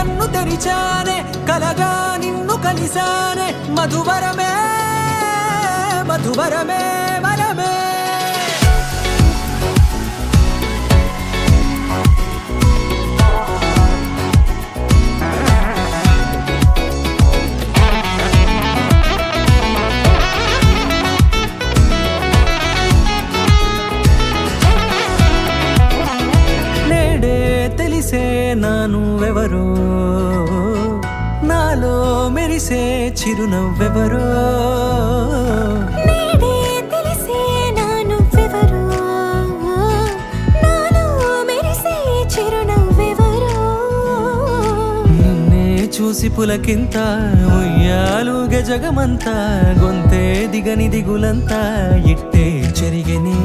కన్ను తెరిచానే కలగా నిన్ను కలిసానే మధువరమే మధువరమే వరమే నానువెవరో నాలో మెరిసే చిరునవ్వెవరో నేడే తెలిసే నానువెవరో నాలో మెరిసే చిరునవ్వెవరో నిన్నే చూసి పులకింత ఉయ్యాలుగ జగమంతా గొంతే దిగని దిగులంతా ఇట్టే చెరిగనే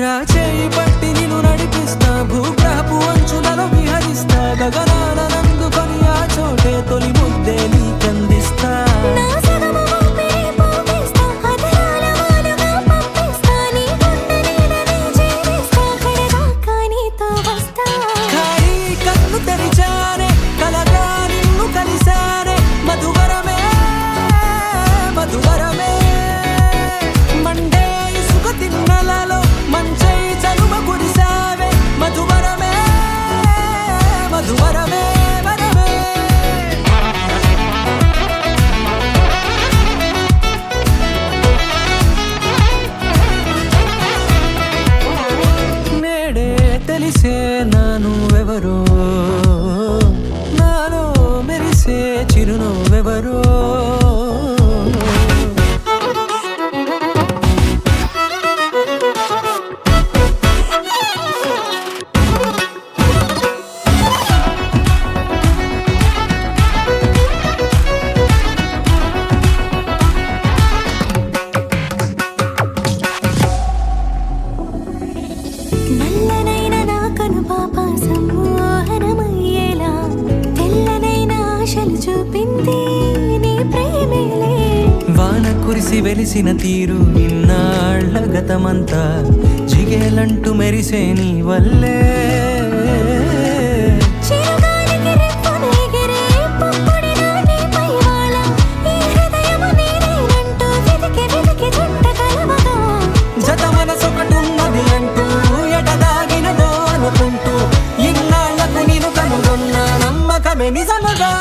రాచేయి పట్టి నిన్ను నడిపిస్తా భూగ్రహపు అంచులలో విహరిస్తా గగనాన నందుకొని ఆ చోటే తొలి ముద్దే నీకందిస్తా నా సగము ఊపిరి పోగేస్తా అధరాల వాలుగా పంపిస్తా నీ గుండె నీడనే జీవిస్తా కడదాకా నీతో వస్తా ఖాళీ కన్ను తెరిచానే కలగా నిన్ను కలిసానే మధువరమే మధువరమే మండే ఇసుక తిన్నలలో మంచై చలువ కురిసావే మధువరమే మధువరమే వరమే నేడే తెలిసే నానువెవరో నాలో మెరిసే చిరునవ్వెవరో నల్లనైన నా కనుపాప సమ్మోహనమయ్యేలా తెల్లనైన ఆశలు చూపింది నీ ప్రేమేలే వాన కురిసి వెలిసిన తీరు ఇన్నాళ్ల గతమంతా జిగేలంటూ మెరిసే నీ వల్లే చిరుగాలికి రెప్పన ఎగిరే పుప్పొడిన నీపై వాల ఈ హృదయము నీదేనంటూ వెతికి వెతికి జంట కలవగా జత మనసొకటున్నది అంటూ ఎటదాగినదో అనుకుంటూ ఇన్నాళ్లకు నేను కనుగొన్న నమ్మకమే నిజముగా